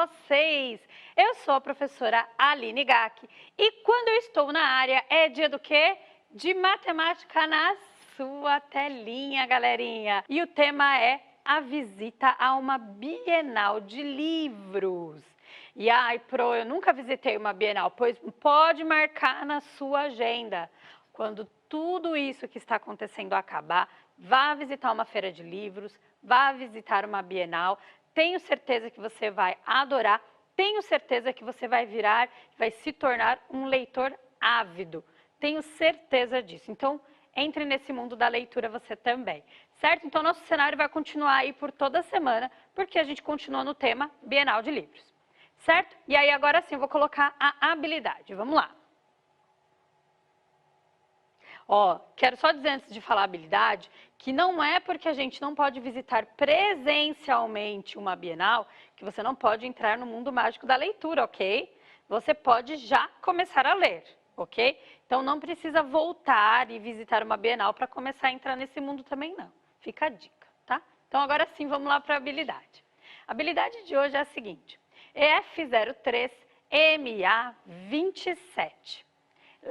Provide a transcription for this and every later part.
vocês? Eu sou a professora Aline Gak e quando eu estou na área é dia do quê? De matemática na sua telinha, galerinha. E o tema é a visita a uma Bienal de livros. E ai, Pro, eu nunca visitei uma Bienal, pois pode marcar na sua agenda. Quando tudo isso que está acontecendo acabar, vá visitar uma feira de livros, vá visitar uma Bienal. Tenho certeza que você vai adorar, tenho certeza que você vai se tornar um leitor ávido. Tenho certeza disso. Então, entre nesse mundo da leitura você também, certo? Então, nosso cenário vai continuar aí por toda a semana, porque a gente continua no tema Bienal de Livros, certo? E aí, agora sim, eu vou colocar a habilidade. Vamos lá. Ó, quero só dizer antes de falar habilidade, que não é porque a gente não pode visitar presencialmente uma Bienal, que você não pode entrar no mundo mágico da leitura, ok? Você pode já começar a ler, ok? Então não precisa voltar e visitar uma Bienal para começar a entrar nesse mundo também não. Fica a dica, tá? Então agora sim, vamos lá para a habilidade. A habilidade de hoje é a seguinte, EF03 MA27.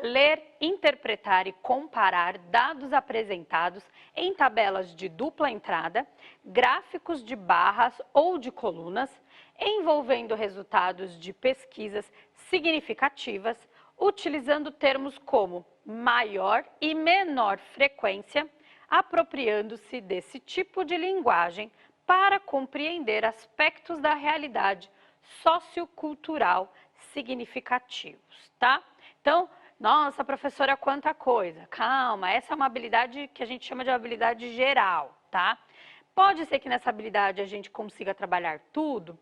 Ler, interpretar e comparar dados apresentados em tabelas de dupla entrada, gráficos de barras ou de colunas, envolvendo resultados de pesquisas significativas, utilizando termos como maior e menor frequência, apropriando-se desse tipo de linguagem para compreender aspectos da realidade sociocultural significativos, tá? Então, nossa, professora, quanta coisa. Calma, essa é uma habilidade que a gente chama de habilidade geral, tá? Pode ser que nessa habilidade a gente consiga trabalhar tudo?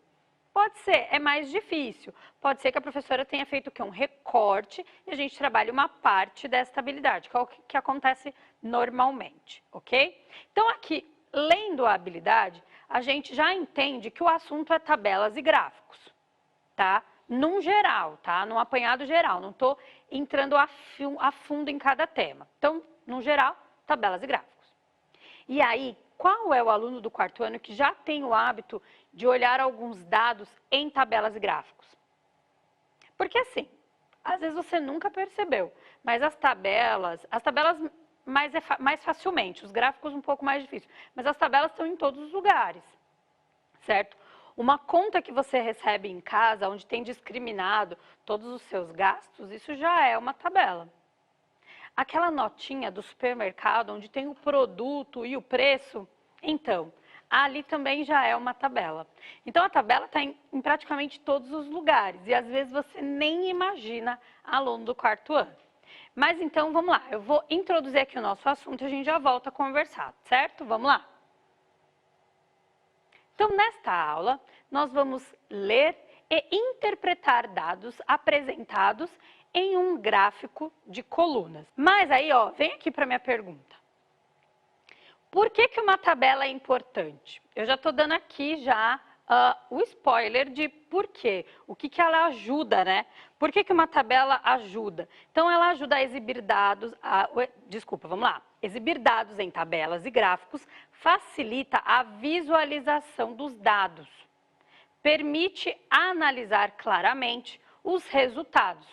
Pode ser, é mais difícil. Pode ser que a professora tenha feito o quê? Um recorte e a gente trabalhe uma parte dessa habilidade, que é o que acontece normalmente, ok? Então, aqui, lendo a habilidade, a gente já entende que o assunto é tabelas e gráficos, tá? Num geral, tá? Num apanhado geral, não estou entrando a fundo em cada tema. Então, no geral, tabelas e gráficos. E aí, qual é o aluno do quarto ano que já tem o hábito de olhar alguns dados em tabelas e gráficos? Porque assim, às vezes você nunca percebeu, mas as tabelas mais facilmente, os gráficos um pouco mais difícil, mas as tabelas estão em todos os lugares, certo? Uma conta que você recebe em casa, onde tem discriminado todos os seus gastos, isso já é uma tabela. Aquela notinha do supermercado, onde tem o produto e o preço, então, ali também já é uma tabela. Então, a tabela está em praticamente todos os lugares, e às vezes você nem imagina aluno do quarto ano. Mas então, vamos lá, eu vou introduzir aqui o nosso assunto e a gente já volta a conversar, certo? Vamos lá? Então, nesta aula, nós vamos ler e interpretar dados apresentados em um gráfico de colunas. Mas aí, ó, vem aqui para a minha pergunta. Por que uma tabela é importante? Eu já estou dando aqui já o spoiler de por quê, o que ela ajuda, né? Por que uma tabela ajuda? Então, ela ajuda a exibir dados, vamos lá. Exibir dados em tabelas e gráficos facilita a visualização dos dados. Permite analisar claramente os resultados,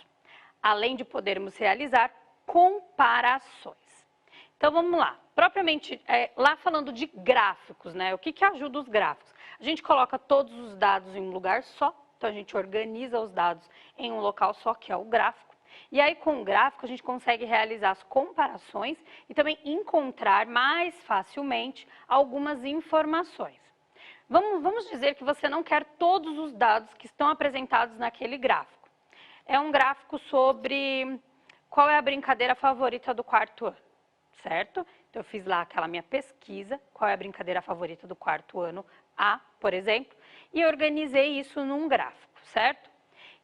além de podermos realizar comparações. Então, vamos lá. Propriamente, lá falando de gráficos, né? O que ajuda os gráficos? A gente coloca todos os dados em um lugar só, então a gente organiza os dados em um local só, que é o gráfico. E aí, com o gráfico, a gente consegue realizar as comparações e também encontrar mais facilmente algumas informações. Vamos dizer que você não quer todos os dados que estão apresentados naquele gráfico. É um gráfico sobre qual é a brincadeira favorita do quarto ano, certo? Então, eu fiz lá aquela minha pesquisa, qual é a brincadeira favorita do quarto ano A, por exemplo, e organizei isso num gráfico, certo?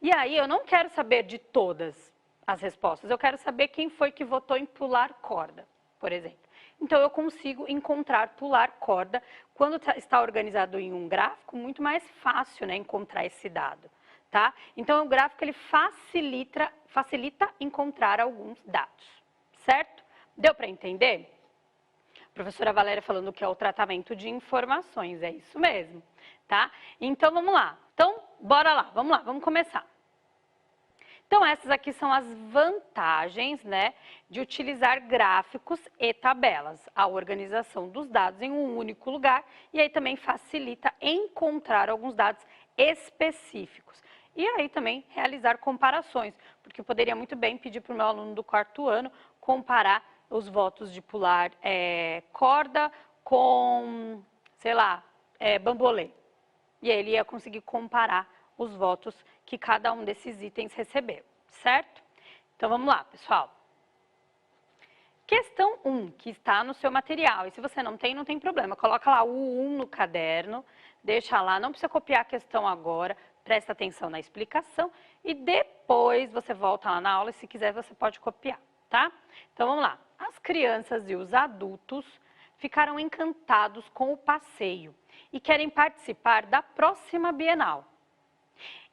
E aí, eu não quero saber de todas as respostas, eu quero saber quem foi que votou em pular corda, por exemplo. Então, eu consigo encontrar pular corda quando está organizado em um gráfico, muito mais fácil, né, encontrar esse dado, tá? Então, o gráfico ele facilita encontrar alguns dados, certo? Deu para entender? Professora Valéria falando que é o tratamento de informações, é isso mesmo, tá? Então, vamos lá. Então, bora lá, vamos começar. Então, essas aqui são as vantagens, né, de utilizar gráficos e tabelas. A organização dos dados em um único lugar e aí também facilita encontrar alguns dados específicos. E aí também realizar comparações, porque eu poderia muito bem pedir para o meu aluno do 4º ano comparar os votos de pular corda com, sei lá, bambolê. E aí ele ia conseguir comparar os votos que cada um desses itens recebeu, certo? Então, vamos lá, pessoal. Questão 1, que está no seu material. E se você não tem problema. Coloca lá o 1 no caderno, deixa lá, não precisa copiar a questão agora, presta atenção na explicação e depois você volta lá na aula e se quiser você pode copiar, tá? Então, vamos lá. As crianças e os adultos ficaram encantados com o passeio e querem participar da próxima Bienal.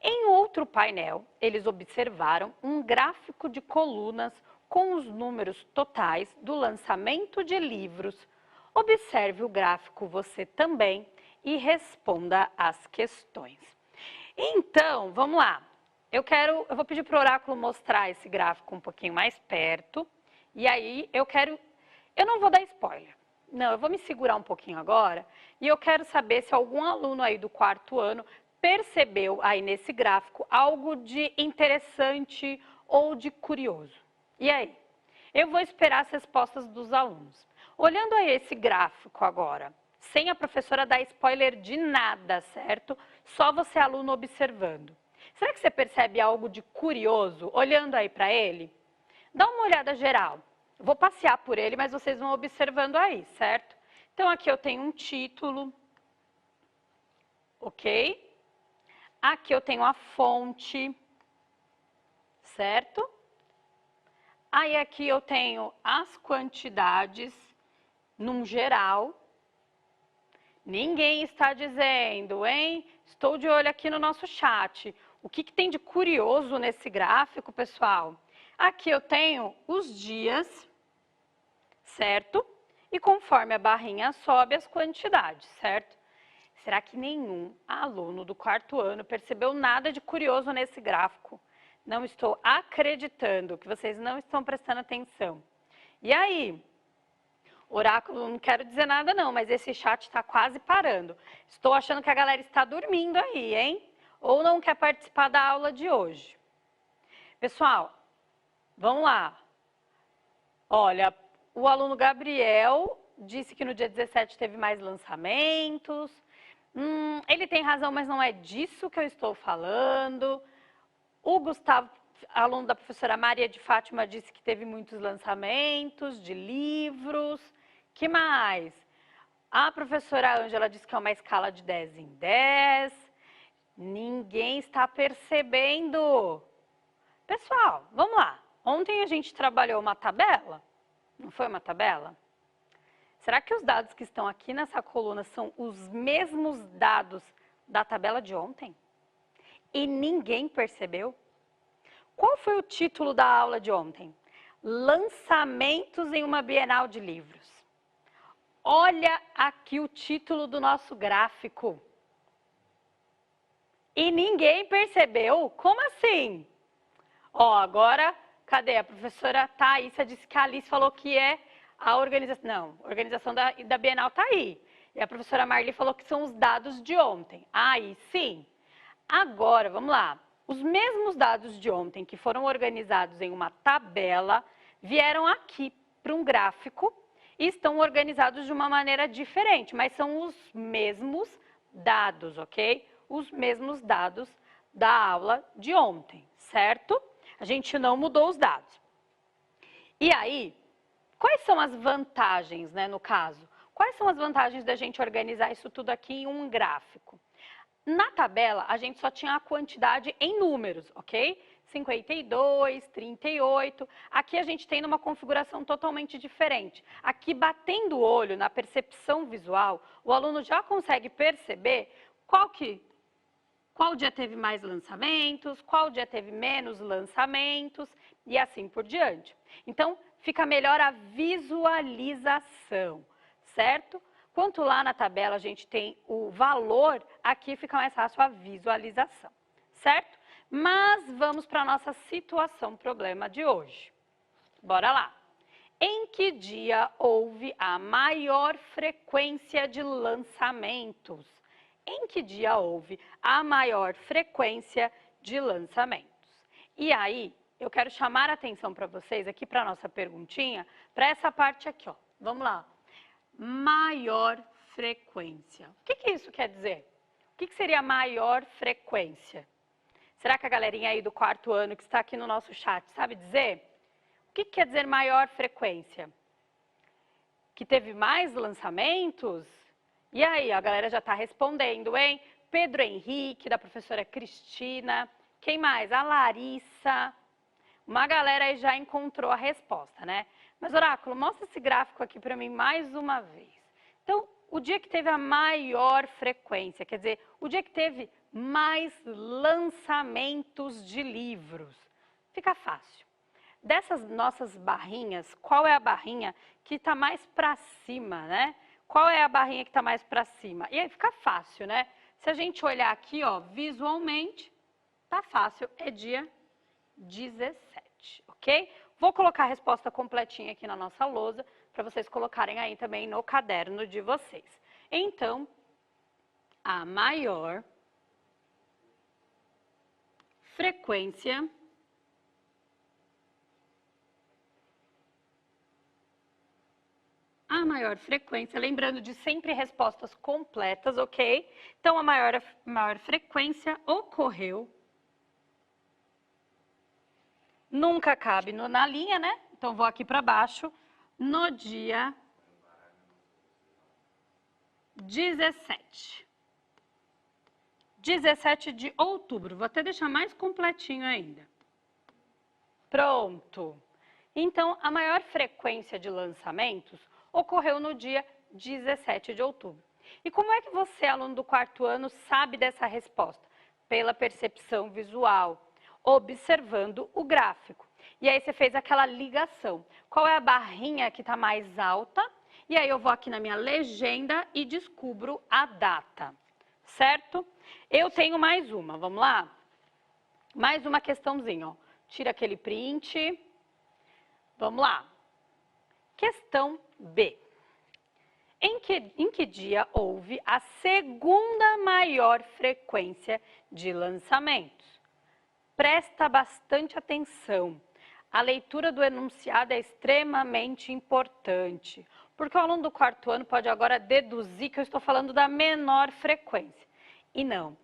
Em outro painel, eles observaram um gráfico de colunas com os números totais do lançamento de livros. Observe o gráfico você também e responda as questões. Então, vamos lá. Eu vou pedir para o oráculo mostrar esse gráfico um pouquinho mais perto. E aí, eu não vou dar spoiler. Não, eu vou me segurar um pouquinho agora e eu quero saber se algum aluno aí do 4º ano percebeu aí nesse gráfico algo de interessante ou de curioso. E aí? Eu vou esperar as respostas dos alunos. Olhando aí esse gráfico agora, sem a professora dar spoiler de nada, certo? Só você, aluno, observando. Será que você percebe algo de curioso olhando aí para ele? Dá uma olhada geral. Eu vou passear por ele, mas vocês vão observando aí, certo? Então, aqui eu tenho um título, ok? Aqui eu tenho a fonte, certo? Aí aqui eu tenho as quantidades num geral. Ninguém está dizendo, hein? Estou de olho aqui no nosso chat. O que tem de curioso nesse gráfico, pessoal? Aqui eu tenho os dias, certo? E conforme a barrinha sobe, as quantidades, certo? Será que nenhum aluno do 4º ano percebeu nada de curioso nesse gráfico? Não estou acreditando que vocês não estão prestando atenção. E aí? Oráculo, não quero dizer nada não, mas esse chat está quase parando. Estou achando que a galera está dormindo aí, hein? Ou não quer participar da aula de hoje. Pessoal, vamos lá. Olha, o aluno Gabriel disse que no dia 17 teve mais lançamentos. Ele tem razão, mas não é disso que eu estou falando. O Gustavo, aluno da professora Maria de Fátima, disse que teve muitos lançamentos de livros. Que mais? A professora Ângela disse que é uma escala de 10 em 10. Ninguém está percebendo. Pessoal, vamos lá. Ontem a gente trabalhou uma tabela. Não foi uma tabela? Será que os dados que estão aqui nessa coluna são os mesmos dados da tabela de ontem? E ninguém percebeu? Qual foi o título da aula de ontem? Lançamentos em uma Bienal de livros. Olha aqui o título do nosso gráfico. E ninguém percebeu? Como assim? Ó, agora, cadê? A professora Thaísa disse que a Alice falou que é a organização. Não, a organização da Bienal está aí. E a professora Marli falou que são os dados de ontem. Aí sim. Agora, vamos lá. Os mesmos dados de ontem que foram organizados em uma tabela vieram aqui para um gráfico e estão organizados de uma maneira diferente, mas são os mesmos dados, ok? Os mesmos dados da aula de ontem, certo? A gente não mudou os dados. E aí, quais são as vantagens, né, no caso? Quais são as vantagens da gente organizar isso tudo aqui em um gráfico? Na tabela, a gente só tinha a quantidade em números, ok? 52, 38. Aqui a gente tem uma configuração totalmente diferente. Aqui, batendo o olho na percepção visual, o aluno já consegue perceber qual dia teve mais lançamentos, qual dia teve menos lançamentos e assim por diante. Então, fica melhor a visualização. certo? Quanto lá na tabela a gente tem o valor, aqui fica mais fácil a visualização, certo? Mas vamos para a nossa situação problema de hoje. Bora lá. Em que dia houve a maior frequência de lançamentos? Em que dia houve a maior frequência de lançamentos? E aí, eu quero chamar a atenção para vocês aqui para a nossa perguntinha, para essa parte aqui, ó. Vamos lá. Maior frequência. O que isso quer dizer? O que seria maior frequência? Será que a galerinha aí do 4º ano que está aqui no nosso chat sabe dizer? O que quer dizer maior frequência? Que teve mais lançamentos? E aí, a galera já está respondendo, hein? Pedro Henrique, da professora Cristina. Quem mais? A Larissa. Uma galera aí já encontrou a resposta, né? Mas, Oráculo, mostra esse gráfico aqui para mim mais uma vez. Então, o dia que teve a maior frequência, quer dizer, o dia que teve mais lançamentos de livros. Fica fácil. Dessas nossas barrinhas, qual é a barrinha que está mais para cima, né? Qual é a barrinha que está mais para cima? E aí fica fácil, né? Se a gente olhar aqui, ó, visualmente, tá fácil, é dia 17, ok? Vou colocar a resposta completinha aqui na nossa lousa, para vocês colocarem aí também no caderno de vocês. Então, a maior frequência lembrando de sempre respostas completas, ok? Então, a maior frequência ocorreu, nunca cabe na linha, né? Então, vou aqui para baixo, no dia 17. 17 de outubro, vou até deixar mais completinho ainda. Pronto! Então, a maior frequência de lançamentos ocorreu no dia 17 de outubro. E como é que você, aluno do 4º ano, sabe dessa resposta? Pela percepção visual, observando o gráfico. E aí você fez aquela ligação. Qual é a barrinha que está mais alta? E aí eu vou aqui na minha legenda e descubro a data, certo? Eu tenho mais uma, vamos lá? Mais uma questãozinha, ó. Tira aquele print. Vamos lá. Questão B. Em que dia houve a segunda maior frequência de lançamentos? Presta bastante atenção. A leitura do enunciado é extremamente importante, porque o aluno do 4º ano pode agora deduzir que eu estou falando da menor frequência. E não,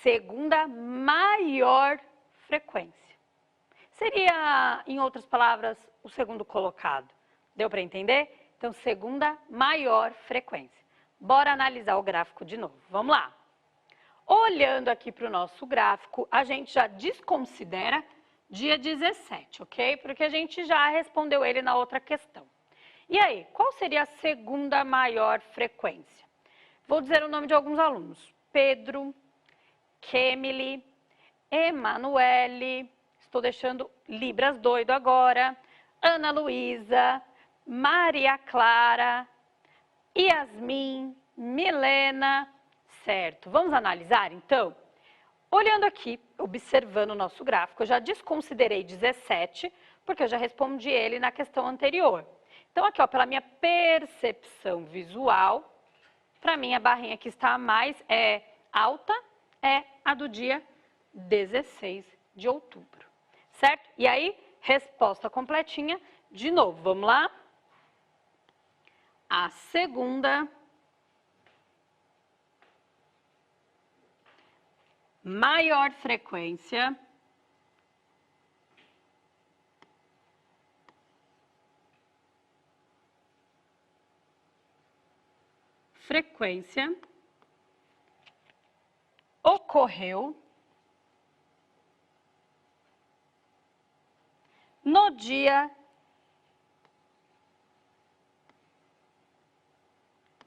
segunda maior frequência. Seria, em outras palavras, o segundo colocado. Deu para entender? Então, segunda maior frequência. Bora analisar o gráfico de novo. Vamos lá. Olhando aqui para o nosso gráfico, a gente já desconsidera dia 17, ok? Porque a gente já respondeu ele na outra questão. E aí, qual seria a segunda maior frequência? Vou dizer o nome de alguns alunos. Pedro, Kemily, Emanuele, estou deixando Libras doido agora, Ana Luísa, Maria Clara, Yasmin, Milena, certo. Vamos analisar, então? Olhando aqui, observando o nosso gráfico, eu já desconsiderei 17, porque eu já respondi ele na questão anterior. Então, aqui, ó, pela minha percepção visual, para mim, a barrinha que está mais alta é a do dia 16 de outubro, certo? E aí, resposta completinha, de novo, vamos lá? A segunda maior frequência ocorreu no dia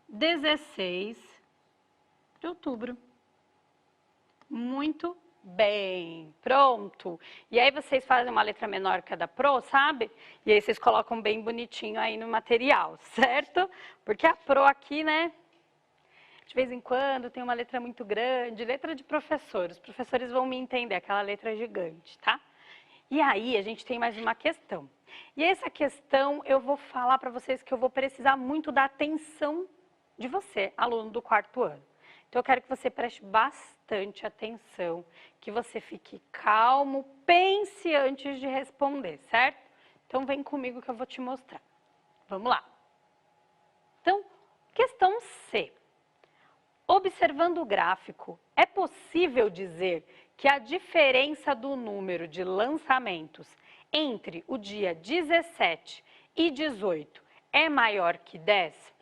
16 de outubro. Muito Bem, pronto. E aí vocês fazem uma letra menor que a da Pro, sabe? E aí vocês colocam bem bonitinho aí no material, certo? Porque a Pro aqui, né, de vez em quando tem uma letra muito grande, letra de professor. Os professores vão me entender, aquela letra gigante, tá? E aí a gente tem mais uma questão. E essa questão eu vou falar para vocês que eu vou precisar muito da atenção de você, aluno do 4º ano. Então eu quero que você preste bastante atenção, que você fique calmo, pense antes de responder, certo? Então vem comigo que eu vou te mostrar. Vamos lá. Então, questão C. Observando o gráfico, é possível dizer que a diferença do número de lançamentos entre o dia 17 e 18 é maior que 10?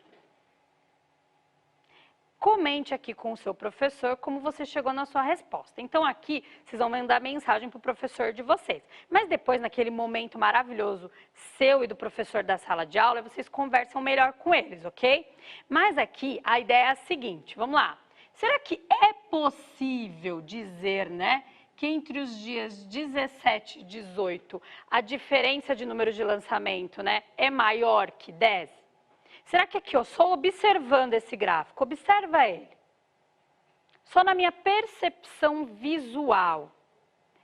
Comente aqui com o seu professor como você chegou na sua resposta. Então aqui vocês vão mandar mensagem para o professor de vocês. Mas depois, naquele momento maravilhoso seu e do professor da sala de aula, vocês conversam melhor com eles, ok? Mas aqui a ideia é a seguinte, vamos lá. Será que é possível dizer, né, que entre os dias 17 e 18 a diferença de número de lançamento, né, é maior que 10? Será que aqui, ó, só observando esse gráfico, observa ele. Só na minha percepção visual,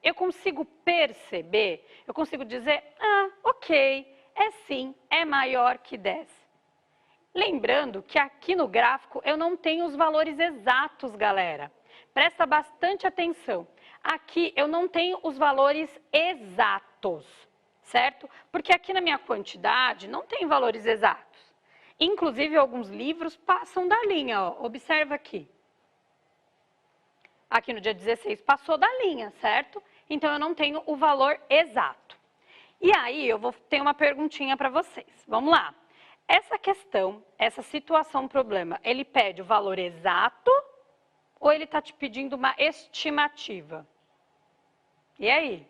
eu consigo perceber, eu consigo dizer, ok, é sim, é maior que 10. Lembrando que aqui no gráfico eu não tenho os valores exatos, galera. Presta bastante atenção. Aqui eu não tenho os valores exatos, certo? Porque aqui na minha quantidade não tem valores exatos. Inclusive, alguns livros passam da linha, ó. Observa aqui. Aqui no dia 16 passou da linha, certo? Então, eu não tenho o valor exato. E aí, eu vou ter uma perguntinha para vocês. Vamos lá. Essa questão, essa situação, problema, ele pede o valor exato ou ele está te pedindo uma estimativa? E aí?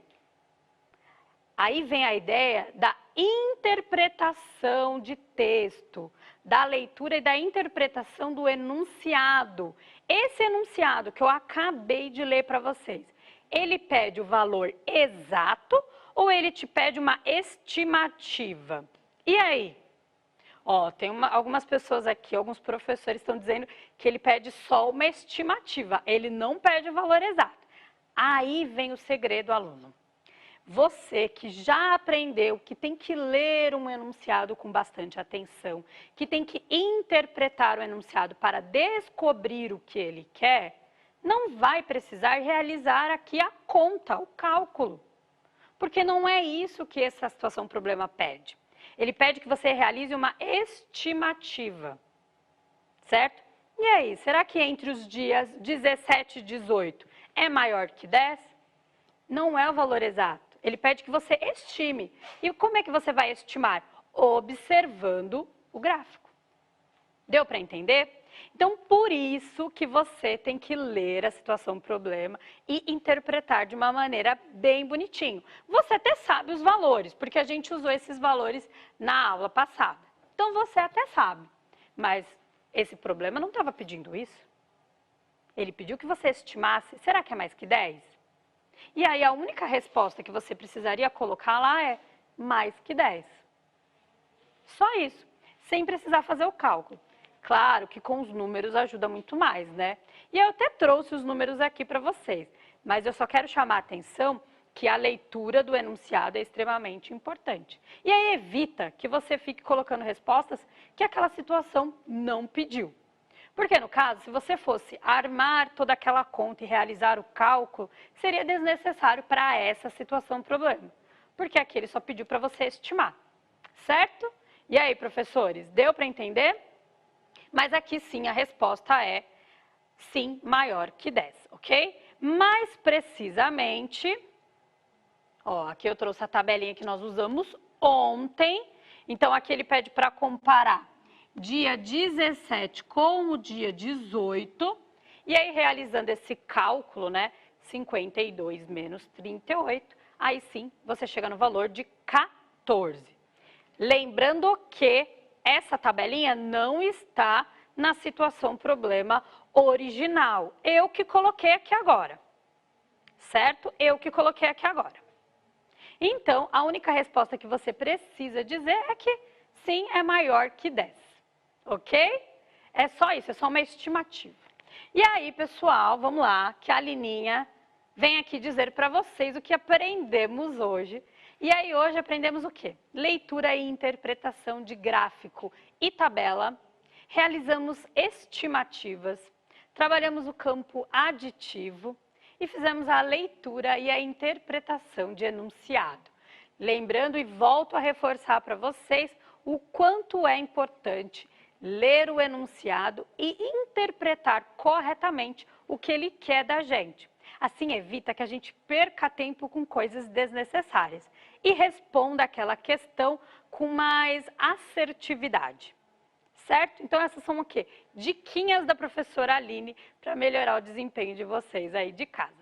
Aí vem a ideia da interpretação de texto, da leitura e da interpretação do enunciado. Esse enunciado que eu acabei de ler para vocês, ele pede o valor exato ou ele te pede uma estimativa? E aí? Ó, tem algumas pessoas aqui, alguns professores estão dizendo que ele pede só uma estimativa, ele não pede o valor exato. Aí vem o segredo, aluno. Você que já aprendeu que tem que ler um enunciado com bastante atenção, que tem que interpretar o enunciado para descobrir o que ele quer, não vai precisar realizar aqui a conta, o cálculo. Porque não é isso que essa situação problema pede. Ele pede que você realize uma estimativa, certo? E aí, será que entre os dias 17 e 18 é maior que 10? Não é o valor exato. Ele pede que você estime. E como é que você vai estimar? Observando o gráfico. Deu para entender? Então, por isso que você tem que ler a situação problema e interpretar de uma maneira bem bonitinho. Você até sabe os valores, porque a gente usou esses valores na aula passada. Então, você até sabe. Mas esse problema não estava pedindo isso. Ele pediu que você estimasse, será que é mais que 10? E aí, a única resposta que você precisaria colocar lá é mais que 10. Só isso, sem precisar fazer o cálculo. Claro que com os números ajuda muito mais, né? E eu até trouxe os números aqui para vocês, mas eu só quero chamar a atenção que a leitura do enunciado é extremamente importante. E aí evita que você fique colocando respostas que aquela situação não pediu. Porque, no caso, se você fosse armar toda aquela conta e realizar o cálculo, seria desnecessário para essa situação problema. Porque aqui ele só pediu para você estimar, certo? E aí, professores, deu para entender? Mas aqui sim a resposta é sim maior que 10, ok? Mais precisamente, ó, aqui eu trouxe a tabelinha que nós usamos ontem. Então, aqui ele pede para comparar dia 17 com o dia 18, e aí realizando esse cálculo, né, 52 menos 38, aí sim você chega no valor de 14. Lembrando que essa tabelinha não está na situação problema original, eu que coloquei aqui agora, certo? Eu que coloquei aqui agora. Então, a única resposta que você precisa dizer é que sim, é maior que 10, ok? É só isso, é só uma estimativa. E aí, pessoal, vamos lá, que a Alininha vem aqui dizer para vocês o que aprendemos hoje. E aí, hoje aprendemos o quê? Leitura e interpretação de gráfico e tabela, realizamos estimativas, trabalhamos o campo aditivo e fizemos a leitura e a interpretação de enunciado. Lembrando e volto a reforçar para vocês o quanto é importante ler o enunciado e interpretar corretamente o que ele quer da gente. Assim evita que a gente perca tempo com coisas desnecessárias e responda aquela questão com mais assertividade. Certo? Então essas são o quê? Diquinhas da professora Aline para melhorar o desempenho de vocês aí de casa.